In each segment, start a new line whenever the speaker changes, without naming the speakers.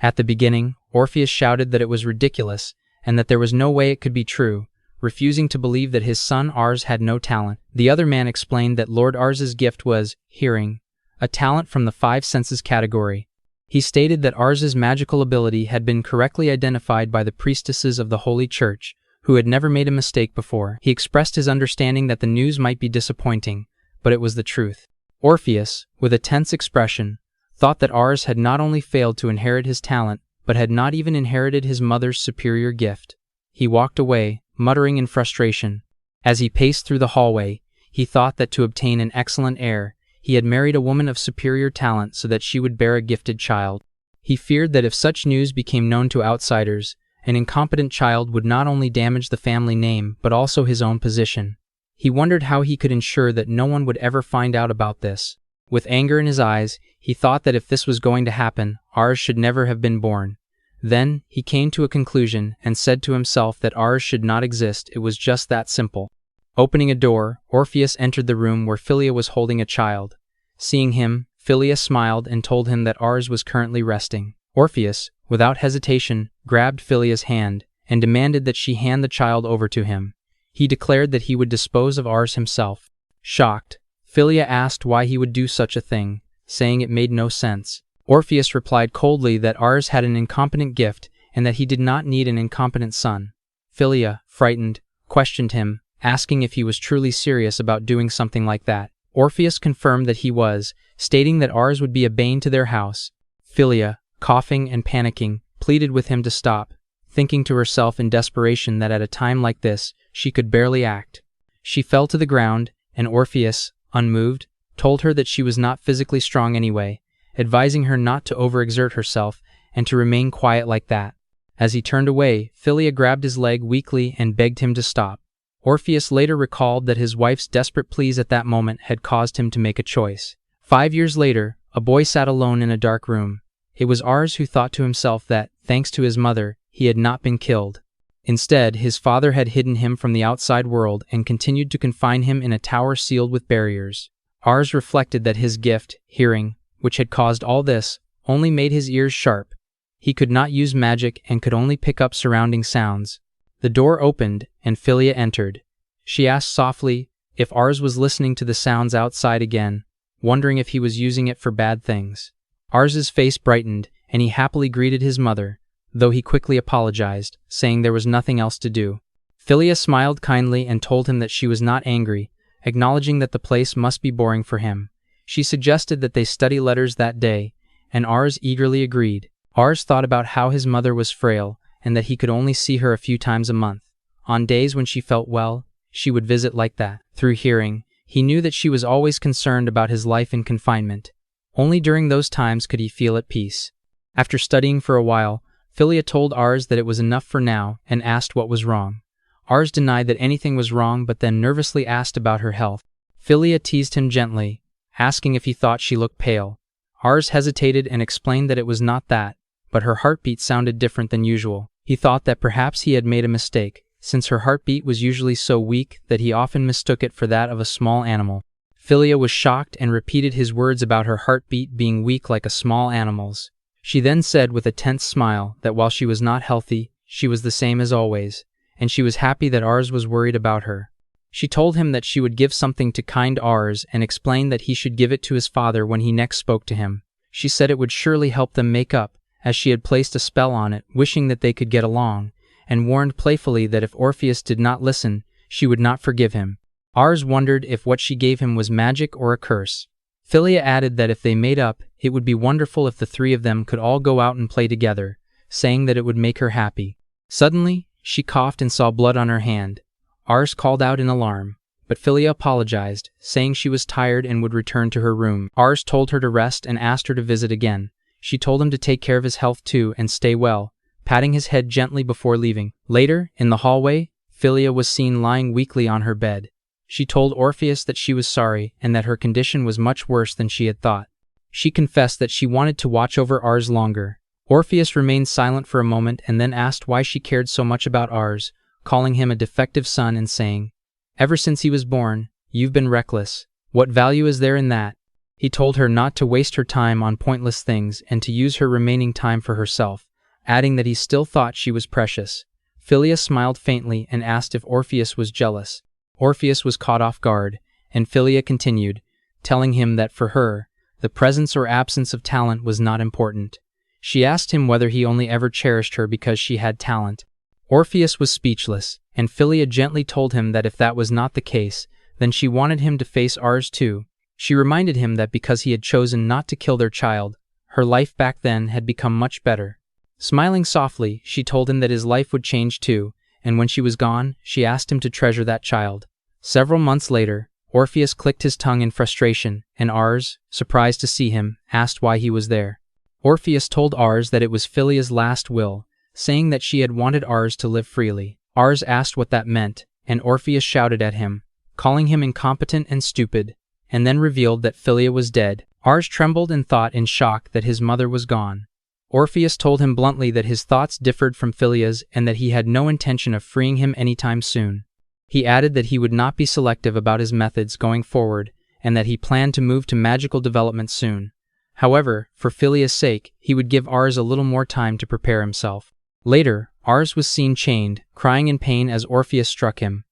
At the beginning, Orpheus shouted that it was ridiculous, and that there was no way it could be true, refusing to believe that his son Ars had no talent. The other man explained that Lord Ars's gift was hearing, a talent from the five senses category. He stated that Ars's magical ability had been correctly identified by the priestesses of the Holy Church, who had never made a mistake before. He expressed his understanding that the news might be disappointing, but it was the truth. Orpheus, with a tense expression, thought that Ars had not only failed to inherit his talent, but had not even inherited his mother's superior gift. He walked away, muttering in frustration. As he paced through the hallway, he thought that to obtain an excellent heir, he had married a woman of superior talent so that she would bear a gifted child. He feared that if such news became known to outsiders, an incompetent child would not only damage the family name but also his own position. He wondered how he could ensure that no one would ever find out about this. With anger in his eyes, he thought that if this was going to happen, Ars should never have been born. Then, he came to a conclusion and said to himself that Ars should not exist. It was just that simple. Opening a door, Orpheus entered the room where Philia was holding a child. Seeing him, Philia smiled and told him that Ars was currently resting. Orpheus, without hesitation, grabbed Philia's hand and demanded that she hand the child over to him. He declared that he would dispose of Ars himself. Shocked, Philia asked why he would do such a thing, saying it made no sense. Orpheus replied coldly that Ars had an incompetent gift and that he did not need an incompetent son. Philia, frightened, questioned him, asking if he was truly serious about doing something like that. Orpheus confirmed that he was, stating that Ars would be a bane to their house. Philia, coughing and panicking, pleaded with him to stop, thinking to herself in desperation that at a time like this, she could barely act. She fell to the ground, and Orpheus, unmoved, told her that she was not physically strong anyway, advising her not to overexert herself and to remain quiet like that. As he turned away, Philia grabbed his leg weakly and begged him to stop. Orpheus later recalled that his wife's desperate pleas at that moment had caused him to make a choice. 5 years later, a boy sat alone in a dark room. It was Ars who thought to himself that, thanks to his mother, he had not been killed. Instead, his father had hidden him from the outside world and continued to confine him in a tower sealed with barriers. Ars reflected that his gift, hearing, which had caused all this, only made his ears sharp. He could not use magic and could only pick up surrounding sounds. The door opened, and Philia entered. She asked softly if Ars was listening to the sounds outside again, wondering if he was using it for bad things. Ars's face brightened, and he happily greeted his mother, though he quickly apologized, saying there was nothing else to do. Philia smiled kindly and told him that she was not angry, acknowledging that the place must be boring for him. She suggested that they study letters that day, and Ars eagerly agreed. Ars thought about how his mother was frail, and that he could only see her a few times a month. On days when she felt well, she would visit like that. Through hearing, he knew that she was always concerned about his life in confinement. Only during those times could he feel at peace. After studying for a while, Philia told Ars that it was enough for now and asked what was wrong. Ars denied that anything was wrong but then nervously asked about her health. Philia teased him gently, asking if he thought she looked pale. Ars hesitated and explained that it was not that, but her heartbeat sounded different than usual. He thought that perhaps he had made a mistake, since her heartbeat was usually so weak that he often mistook it for that of a small animal. Philia was shocked and repeated his words about her heartbeat being weak like a small animal's. She then said with a tense smile that while she was not healthy, she was the same as always, and she was happy that Ars was worried about her. She told him that she would give something to kind Ars and explained that he should give it to his father when he next spoke to him. She said it would surely help them make up, as she had placed a spell on it, wishing that they could get along, and warned playfully that if Orpheus did not listen, she would not forgive him. Ars wondered if what she gave him was magic or a curse. Philia added that if they made up, it would be wonderful if the three of them could all go out and play together, saying that it would make her happy. Suddenly, she coughed and saw blood on her hand. Ars called out in alarm, but Philia apologized, saying she was tired and would return to her room. Ars told her to rest and asked her to visit again. She told him to take care of his health too and stay well, patting his head gently before leaving. Later, in the hallway, Philia was seen lying weakly on her bed. She told Orpheus that she was sorry and that her condition was much worse than she had thought. She confessed that she wanted to watch over Ars longer. Orpheus remained silent for a moment and then asked why she cared so much about Ars, calling him a defective son and saying, "Ever since he was born, you've been reckless. What value is there in that?" He told her not to waste her time on pointless things and to use her remaining time for herself, adding that he still thought she was precious. Philia smiled faintly and asked if Orpheus was jealous. Orpheus was caught off guard, and Philia continued, telling him that for her, the presence or absence of talent was not important. She asked him whether he only ever cherished her because she had talent. Orpheus was speechless, and Philia gently told him that if that was not the case, then she wanted him to face Ars too. She reminded him that because he had chosen not to kill their child, her life back then had become much better. Smiling softly, she told him that his life would change too, and when she was gone, she asked him to treasure that child. Several months later, Orpheus clicked his tongue in frustration, and Ars, surprised to see him, asked why he was there. Orpheus told Ars that it was Philia's last will, saying that she had wanted Ars to live freely. Ars asked what that meant, and Orpheus shouted at him, calling him incompetent and stupid, and then revealed that Philia was dead. Ars trembled and thought in shock that his mother was gone. Orpheus told him bluntly that his thoughts differed from Philia's and that he had no intention of freeing him anytime soon. He added that he would not be selective about his methods going forward and that he planned to move to magical development soon. However, for Philia's sake, he would give Ars a little more time to prepare himself. Later, Ars was seen chained, crying in pain as Orpheus struck him.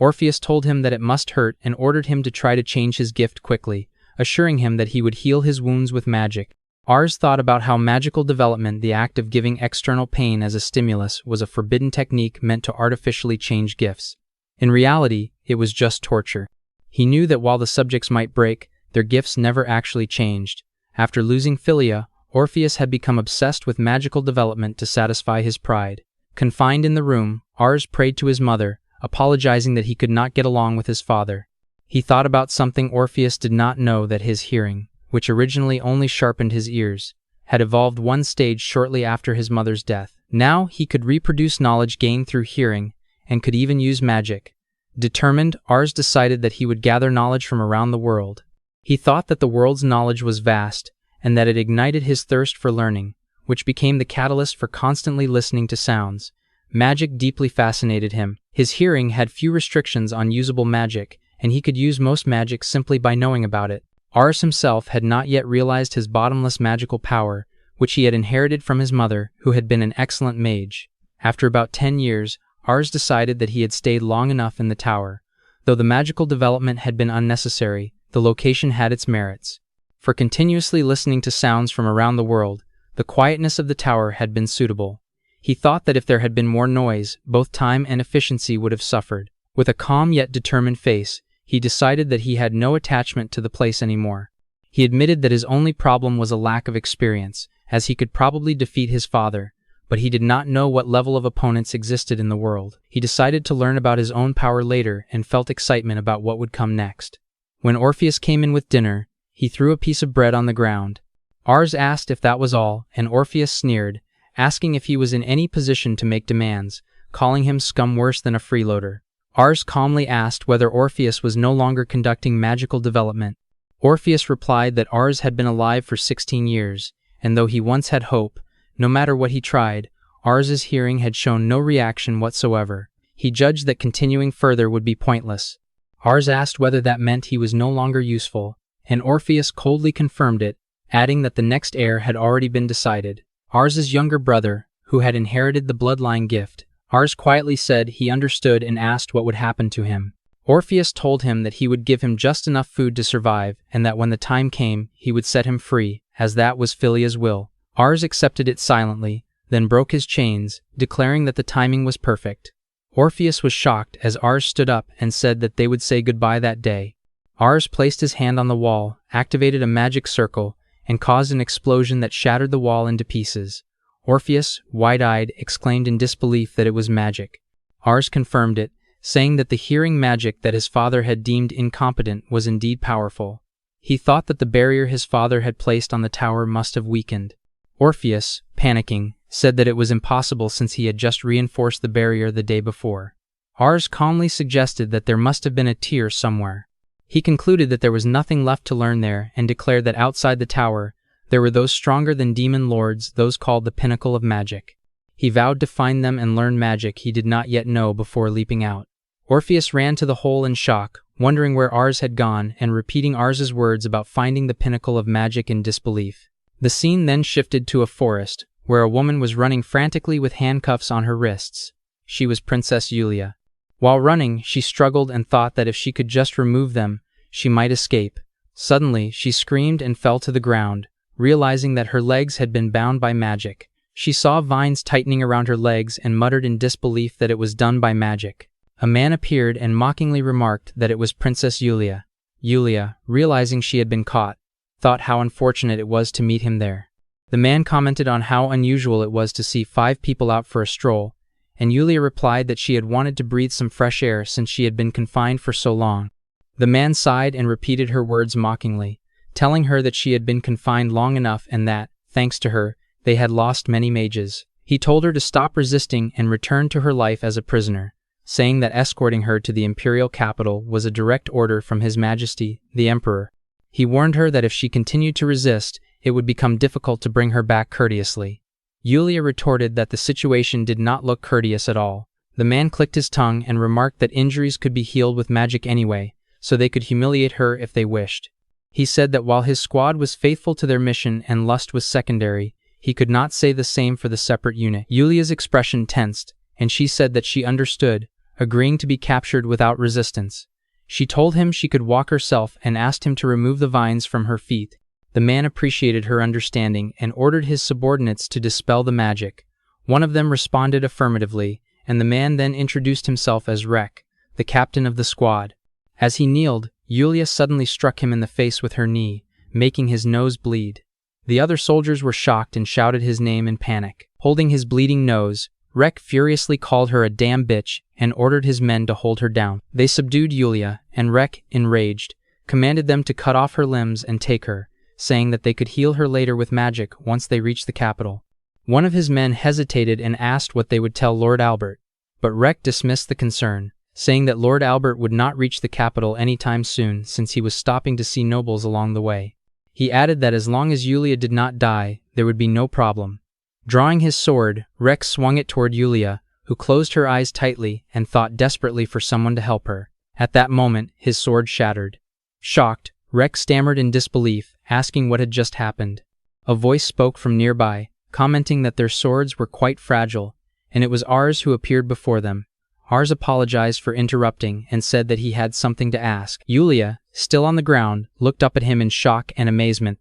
Orpheus told him that it must hurt and ordered him to try to change his gift quickly, assuring him that he would heal his wounds with magic. Ars thought about how magical development, the act of giving external pain as a stimulus, was a forbidden technique meant to artificially change gifts. In reality, it was just torture. He knew that while the subjects might break, their gifts never actually changed. After losing Philia, Orpheus had become obsessed with magical development to satisfy his pride. Confined in the room, Ars prayed to his mother, apologizing that he could not get along with his father. He thought about something Orpheus did not know, that his hearing, which originally only sharpened his ears, had evolved one stage shortly after his mother's death. Now he could reproduce knowledge gained through hearing, and could even use magic. Determined, Ars decided that he would gather knowledge from around the world. He thought that the world's knowledge was vast, and that it ignited his thirst for learning, which became the catalyst for constantly listening to sounds. Magic deeply fascinated him. His hearing had few restrictions on usable magic, and he could use most magic simply by knowing about it. Ars himself had not yet realized his bottomless magical power, which he had inherited from his mother, who had been an excellent mage. After about 10 years, Ars decided that he had stayed long enough in the tower. Though the magical development had been unnecessary, the location had its merits. For continuously listening to sounds from around the world, the quietness of the tower had been suitable. He thought that if there had been more noise, both time and efficiency would have suffered. With a calm yet determined face, he decided that he had no attachment to the place anymore. He admitted that his only problem was a lack of experience, as he could probably defeat his father, but he did not know what level of opponents existed in the world. He decided to learn about his own power later and felt excitement about what would come next. When Orpheus came in with dinner, he threw a piece of bread on the ground. Ars asked if that was all, and Orpheus sneered, asking if he was in any position to make demands, calling him scum worse than a freeloader. Ars calmly asked whether Orpheus was no longer conducting magical development. Orpheus replied that Ars had been alive for 16 years, and though he once had hope, no matter what he tried, Ars's hearing had shown no reaction whatsoever. He judged that continuing further would be pointless. Ars asked whether that meant he was no longer useful, and Orpheus coldly confirmed it, adding that the next heir had already been decided. Ars's younger brother, who had inherited the bloodline gift. Ars quietly said he understood and asked what would happen to him. Orpheus told him that he would give him just enough food to survive, and that when the time came, he would set him free, as that was Philia's will. Ars accepted it silently, then broke his chains, declaring that the timing was perfect. Orpheus was shocked as Ars stood up and said that they would say goodbye that day. Ars placed his hand on the wall, activated a magic circle, and caused an explosion that shattered the wall into pieces. Orpheus, wide-eyed, exclaimed in disbelief that it was magic. Ars confirmed it, saying that the hearing magic that his father had deemed incompetent was indeed powerful. He thought that the barrier his father had placed on the tower must have weakened. Orpheus, panicking, said that it was impossible since he had just reinforced the barrier the day before. Ars calmly suggested that there must have been a tier somewhere. He concluded that there was nothing left to learn there and declared that outside the tower, there were those stronger than demon lords, those called the pinnacle of magic. He vowed to find them and learn magic he did not yet know before leaping out. Orpheus ran to the hole in shock, wondering where Ars had gone and repeating Ars's words about finding the pinnacle of magic in disbelief. The scene then shifted to a forest, where a woman was running frantically with handcuffs on her wrists. She was Princess Yulia. While running, she struggled and thought that if she could just remove them, she might escape. Suddenly, she screamed and fell to the ground, realizing that her legs had been bound by magic. She saw vines tightening around her legs and muttered in disbelief that it was done by magic. A man appeared and mockingly remarked that it was Princess Yulia. Yulia, realizing she had been caught, thought how unfortunate it was to meet him there. The man commented on how unusual it was to see 5 people out for a stroll, and Yulia replied that she had wanted to breathe some fresh air since she had been confined for so long. The man sighed and repeated her words mockingly, telling her that she had been confined long enough and that, thanks to her, they had lost many mages. He told her to stop resisting and return to her life as a prisoner, saying that escorting her to the imperial capital was a direct order from His Majesty, the Emperor. He warned her that if she continued to resist, it would become difficult to bring her back courteously. Yulia retorted that the situation did not look courteous at all. The man clicked his tongue and remarked that injuries could be healed with magic anyway, so they could humiliate her if they wished. He said that while his squad was faithful to their mission and lust was secondary, he could not say the same for the separate unit. Yulia's expression tensed, and she said that she understood, agreeing to be captured without resistance. She told him she could walk herself and asked him to remove the vines from her feet. The man appreciated her understanding and ordered his subordinates to dispel the magic. One of them responded affirmatively, and the man then introduced himself as Rek, the captain of the squad. As he kneeled, Yulia suddenly struck him in the face with her knee, making his nose bleed. The other soldiers were shocked and shouted his name in panic. Holding his bleeding nose, Rek furiously called her a damn bitch and ordered his men to hold her down. They subdued Yulia, and Rek, enraged, commanded them to cut off her limbs and take her, saying that they could heal her later with magic once they reached the capital. One of his men hesitated and asked what they would tell Lord Albert, but Rek dismissed the concern, saying that Lord Albert would not reach the capital anytime soon since he was stopping to see nobles along the way. He added that as long as Yulia did not die, there would be no problem. Drawing his sword, Rek swung it toward Yulia, who closed her eyes tightly and thought desperately for someone to help her. At that moment, his sword shattered. Shocked, Rek stammered in disbelief, asking what had just happened. A voice spoke from nearby, commenting that their swords were quite fragile, and it was Ars who appeared before them. Ars apologized for interrupting and said that he had something to ask. Yulia, still on the ground, looked up at him in shock and amazement.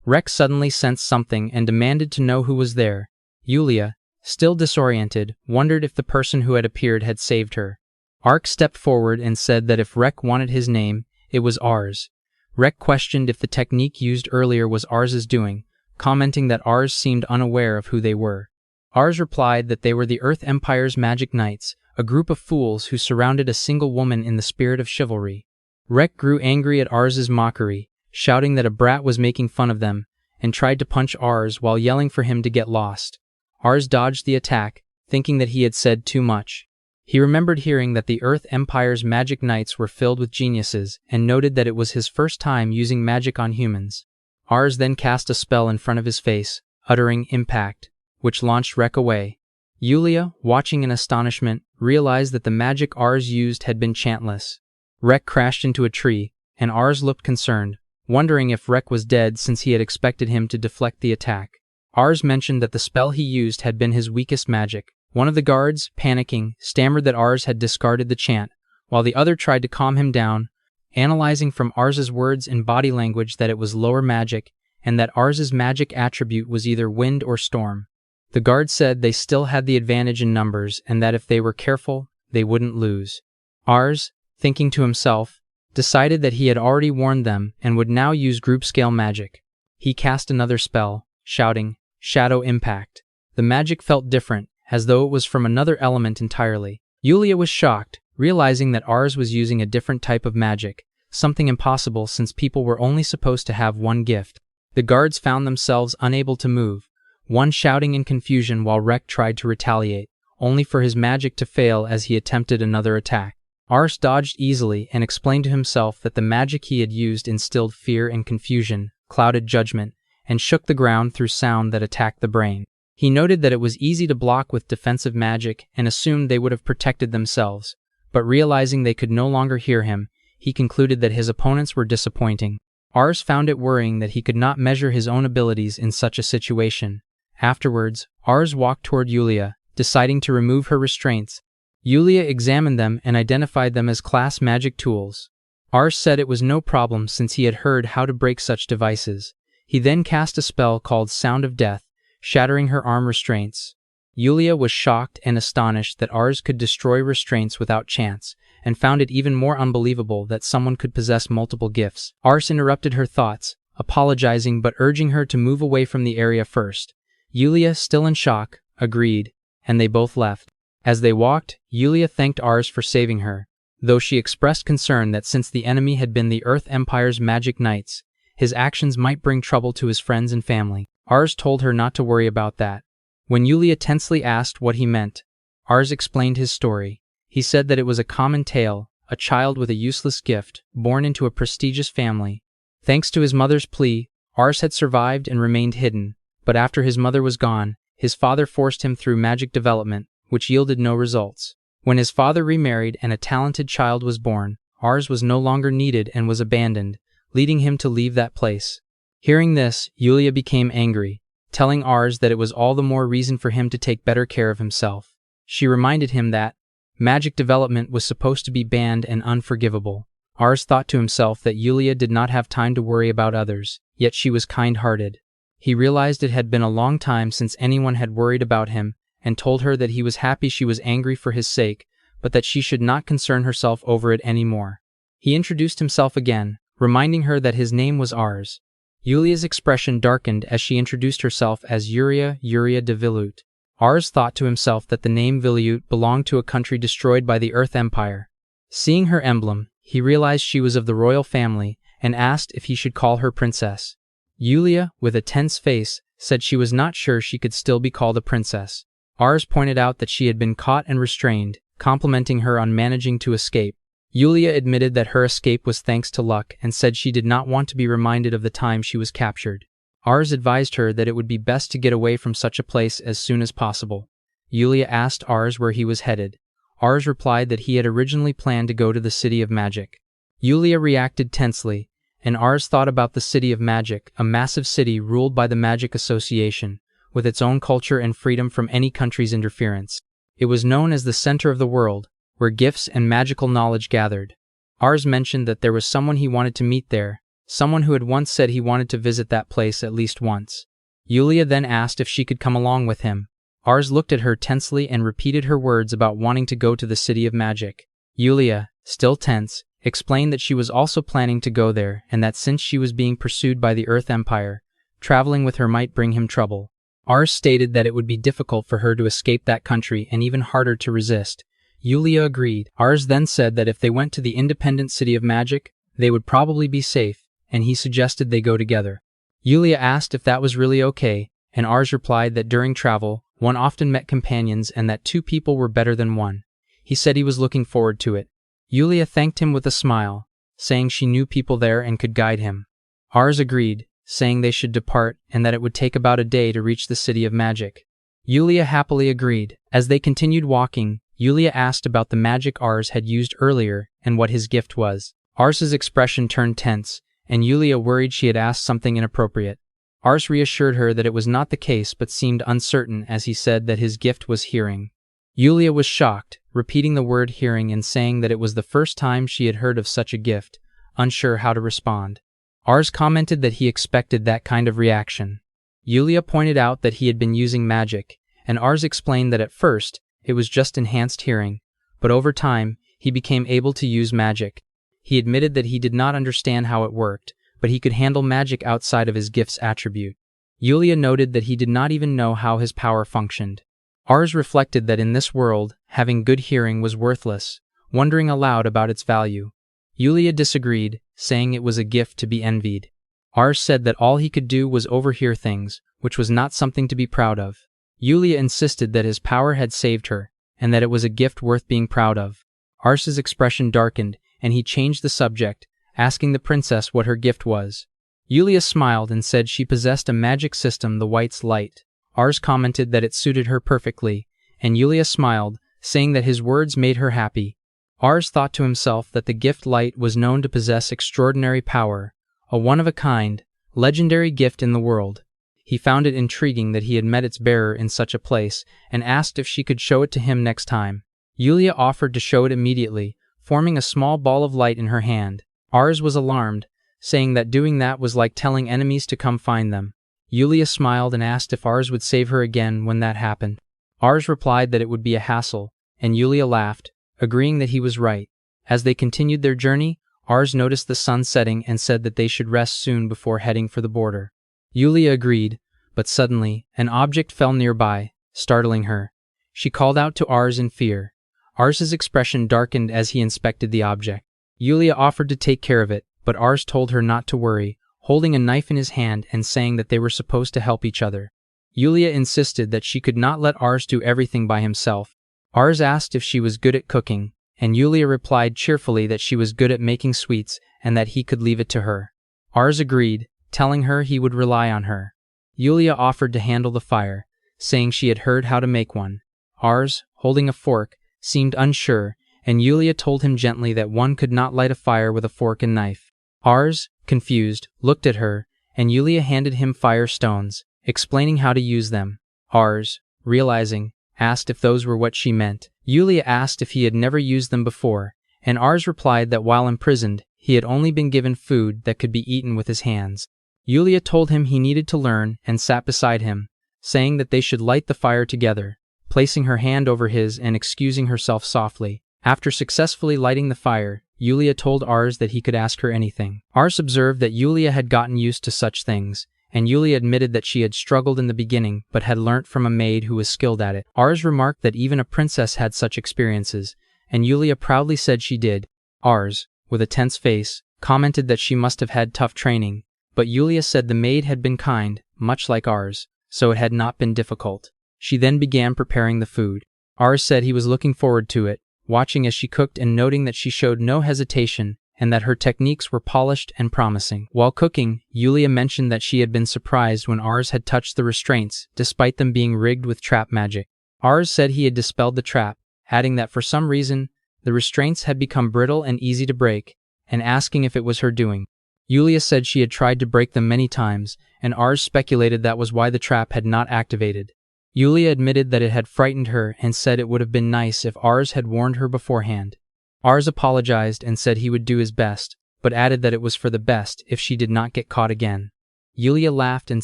Rek suddenly sensed something and demanded to know who was there. Yulia, still disoriented, wondered if the person who had appeared had saved her. Ark stepped forward and said that if Rek wanted his name, it was Ars. Rek questioned if the technique used earlier was Ars's doing, commenting that Ars seemed unaware of who they were. Ars replied that they were the Earth Empire's magic knights, a group of fools who surrounded a single woman in the spirit of chivalry. Rek grew angry at Ars's mockery, shouting that a brat was making fun of them, and tried to punch Ars while yelling for him to get lost. Ars dodged the attack, thinking that he had said too much. He remembered hearing that the Earth Empire's magic knights were filled with geniuses, and noted that it was his first time using magic on humans. Ars then cast a spell in front of his face, uttering impact, which launched Rek away. Yulia, watching in astonishment, realized that the magic Ars used had been chantless. Rek crashed into a tree, and Ars looked concerned, wondering if Rek was dead since he had expected him to deflect the attack. Ars mentioned that the spell he used had been his weakest magic. One of the guards, panicking, stammered that Ars had discarded the chant, while the other tried to calm him down, analyzing from Ars's words and body language that it was lower magic, and that Ars's magic attribute was either wind or storm. The guard said they still had the advantage in numbers and that if they were careful, they wouldn't lose. Ars, thinking to himself, decided that he had already warned them and would now use group-scale magic. He cast another spell, shouting, Shadow Impact. The magic felt different, as though it was from another element entirely. Yulia was shocked, realizing that Ars was using a different type of magic, something impossible since people were only supposed to have one gift. The guards found themselves unable to move, one shouting in confusion while Rek tried to retaliate, only for his magic to fail as he attempted another attack. Ars dodged easily and explained to himself that the magic he had used instilled fear and confusion, clouded judgment, and shook the ground through sound that attacked the brain. He noted that it was easy to block with defensive magic and assumed they would have protected themselves, but realizing they could no longer hear him, he concluded that his opponents were disappointing. Ars found it worrying that he could not measure his own abilities in such a situation. Afterwards, Ars walked toward Yulia, deciding to remove her restraints. Yulia examined them and identified them as class magic tools. Ars said it was no problem since he had heard how to break such devices. He then cast a spell called Sound of Death, shattering her arm restraints. Yulia was shocked and astonished that Ars could destroy restraints without chance, and found it even more unbelievable that someone could possess multiple gifts. Ars interrupted her thoughts, apologizing but urging her to move away from the area first. Yulia, still in shock, agreed, and they both left. As they walked, Yulia thanked Ars for saving her, though she expressed concern that since the enemy had been the Earth Empire's magic knights, his actions might bring trouble to his friends and family. Ars told her not to worry about that. When Yulia tensely asked what he meant, Ars explained his story. He said that it was a common tale, a child with a useless gift, born into a prestigious family. Thanks to his mother's plea, Ars had survived and remained hidden, but after his mother was gone, his father forced him through magic development, which yielded no results. When his father remarried and a talented child was born, Ars was no longer needed and was abandoned, leading him to leave that place. Hearing this, Yulia became angry, telling Ars that it was all the more reason for him to take better care of himself. She reminded him that magic development was supposed to be banned and unforgivable. Ars thought to himself that Yulia did not have time to worry about others, yet she was kind-hearted. He realized it had been a long time since anyone had worried about him, and told her that he was happy she was angry for his sake, but that she should not concern herself over it anymore. He introduced himself again, reminding her that his name was Ars. Yulia's expression darkened as she introduced herself as Yulia de Vilut. Ars thought to himself that the name Vilut belonged to a country destroyed by the Earth Empire. Seeing her emblem, he realized she was of the royal family and asked if he should call her princess. Yulia, with a tense face, said she was not sure she could still be called a princess. Ars pointed out that she had been caught and restrained, complimenting her on managing to escape. Yulia admitted that her escape was thanks to luck and said she did not want to be reminded of the time she was captured. Ars advised her that it would be best to get away from such a place as soon as possible. Yulia asked Ars where he was headed. Ars replied that he had originally planned to go to the City of Magic. Yulia reacted tensely, and Ars thought about the City of Magic, a massive city ruled by the Magic Association, with its own culture and freedom from any country's interference. It was known as the center of the world, where gifts and magical knowledge gathered. Ars mentioned that there was someone he wanted to meet there, someone who had once said he wanted to visit that place at least once. Yulia then asked if she could come along with him. Ars looked at her tensely and repeated her words about wanting to go to the City of Magic. Yulia, still tense, explained that she was also planning to go there and that since she was being pursued by the Earth Empire, traveling with her might bring him trouble. Ars stated that it would be difficult for her to escape that country and even harder to resist. Yulia agreed. Ars then said that if they went to the independent City of Magic, they would probably be safe, and he suggested they go together. Yulia asked if that was really okay, and Ars replied that during travel, one often met companions and that two people were better than one. He said he was looking forward to it. Yulia thanked him with a smile, saying she knew people there and could guide him. Ars agreed, saying they should depart and that it would take about a day to reach the City of Magic. Yulia happily agreed. As they continued walking, Yulia asked about the magic Ars had used earlier and what his gift was. Ars's expression turned tense, and Yulia worried she had asked something inappropriate. Ars reassured her that it was not the case but seemed uncertain as he said that his gift was hearing. Yulia was shocked, repeating the word hearing and saying that it was the first time she had heard of such a gift, unsure how to respond. Ars commented that he expected that kind of reaction. Yulia pointed out that he had been using magic, and Ars explained that at first, it was just enhanced hearing, but over time, he became able to use magic. He admitted that he did not understand how it worked, but he could handle magic outside of his gift's attribute. Yulia noted that he did not even know how his power functioned. Ars reflected that in this world, having good hearing was worthless, wondering aloud about its value. Yulia disagreed, saying it was a gift to be envied. Ars said that all he could do was overhear things, which was not something to be proud of. Yulia insisted that his power had saved her, and that it was a gift worth being proud of. Ars's expression darkened, and he changed the subject, asking the princess what her gift was. Yulia smiled and said she possessed a magic system, the White's Light. Ars commented that it suited her perfectly, and Yulia smiled, saying that his words made her happy. Ars thought to himself that the gift light was known to possess extraordinary power, a one-of-a-kind, legendary gift in the world. He found it intriguing that he had met its bearer in such a place, and asked if she could show it to him next time. Yulia offered to show it immediately, forming a small ball of light in her hand. Ars was alarmed, saying that doing that was like telling enemies to come find them. Yulia smiled and asked if Ars would save her again when that happened. Ars replied that it would be a hassle, and Yulia laughed, agreeing that he was right. As they continued their journey, Ars noticed the sun setting and said that they should rest soon before heading for the border. Yulia agreed, but suddenly, an object fell nearby, startling her. She called out to Ars in fear. Ars's expression darkened as he inspected the object. Yulia offered to take care of it, but Ars told her not to worry, holding a knife in his hand and saying that they were supposed to help each other. Yulia insisted that she could not let Ars do everything by himself. Ars asked if she was good at cooking, and Yulia replied cheerfully that she was good at making sweets and that he could leave it to her. Ars agreed, telling her he would rely on her. Yulia offered to handle the fire, saying she had heard how to make one. Ars, holding a fork, seemed unsure, and Yulia told him gently that one could not light a fire with a fork and knife. Ars, confused, looked at her, and Yulia handed him fire stones, explaining how to use them. Ars, realizing, asked if those were what she meant. Yulia asked if he had never used them before, and Ars replied that while imprisoned, he had only been given food that could be eaten with his hands. Yulia told him he needed to learn and sat beside him, saying that they should light the fire together, placing her hand over his and excusing herself softly. After successfully lighting the fire, Yulia told Ars that he could ask her anything. Ars observed that Yulia had gotten used to such things, and Yulia admitted that she had struggled in the beginning but had learnt from a maid who was skilled at it. Ars remarked that even a princess had such experiences, and Yulia proudly said she did. Ars, with a tense face, commented that she must have had tough training, but Yulia said the maid had been kind, much like Ars, so it had not been difficult. She then began preparing the food. Ars said he was looking forward to it, watching as she cooked and noting that she showed no hesitation and that her techniques were polished and promising. While cooking, Yulia mentioned that she had been surprised when Ars had touched the restraints, despite them being rigged with trap magic. Ars said he had dispelled the trap, adding that for some reason, the restraints had become brittle and easy to break, and asking if it was her doing. Yulia said she had tried to break them many times, and Ars speculated that was why the trap had not activated. Yulia admitted that it had frightened her and said it would have been nice if Ars had warned her beforehand. Ars apologized and said he would do his best, but added that it was for the best if she did not get caught again. Yulia laughed and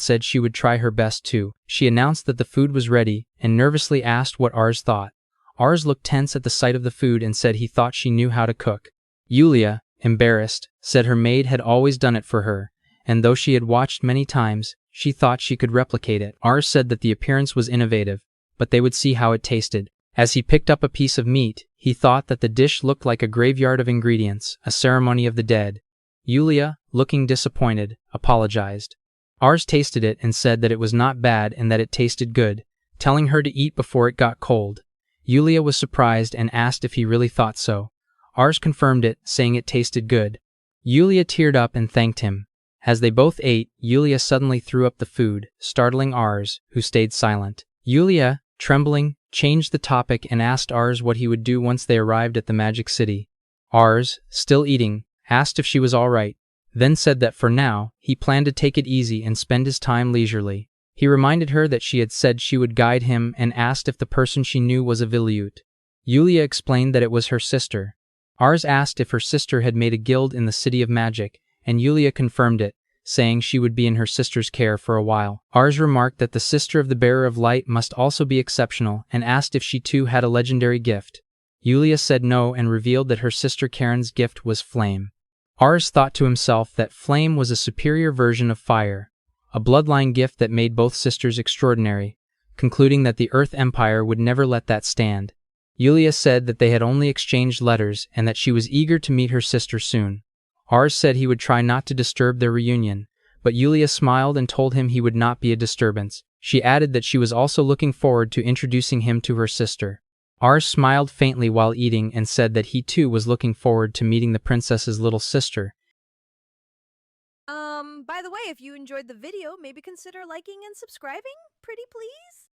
said she would try her best too. She announced that the food was ready and nervously asked what Ars thought. Ars looked tense at the sight of the food and said he thought she knew how to cook. Yulia, embarrassed, said her maid had always done it for her, and though she had watched many times, she thought she could replicate it. Ars said that the appearance was innovative, but they would see how it tasted. As he picked up a piece of meat, he thought that the dish looked like a graveyard of ingredients, a ceremony of the dead. Yulia, looking disappointed, apologized. Ars tasted it and said that it was not bad and that it tasted good, telling her to eat before it got cold. Yulia was surprised and asked if he really thought so. Ars confirmed it, saying it tasted good. Yulia teared up and thanked him. As they both ate, Yulia suddenly threw up the food, startling Ars, who stayed silent. Yulia, trembling, changed the topic and asked Ars what he would do once they arrived at the magic city. Ars, still eating, asked if she was all right, then said that for now, he planned to take it easy and spend his time leisurely. He reminded her that she had said she would guide him and asked if the person she knew was a wielded. Yulia explained that it was her sister. Ars asked if her sister had made a guild in the City of Magic, and Yulia confirmed it, saying she would be in her sister's care for a while. Ars remarked that the sister of the Bearer of Light must also be exceptional and asked if she too had a legendary gift. Yulia said no and revealed that her sister Karen's gift was Flame. Ars thought to himself that Flame was a superior version of fire, a bloodline gift that made both sisters extraordinary, concluding that the Earth Empire would never let that stand. Yulia said that they had only exchanged letters and that she was eager to meet her sister soon. Ars said he would try not to disturb their reunion, but Yulia smiled and told him he would not be a disturbance. She added that she was also looking forward to introducing him to her sister. Ars smiled faintly while eating and said that he too was looking forward to meeting the princess's little sister.
By the way, if you enjoyed the video, maybe consider liking and subscribing, pretty please?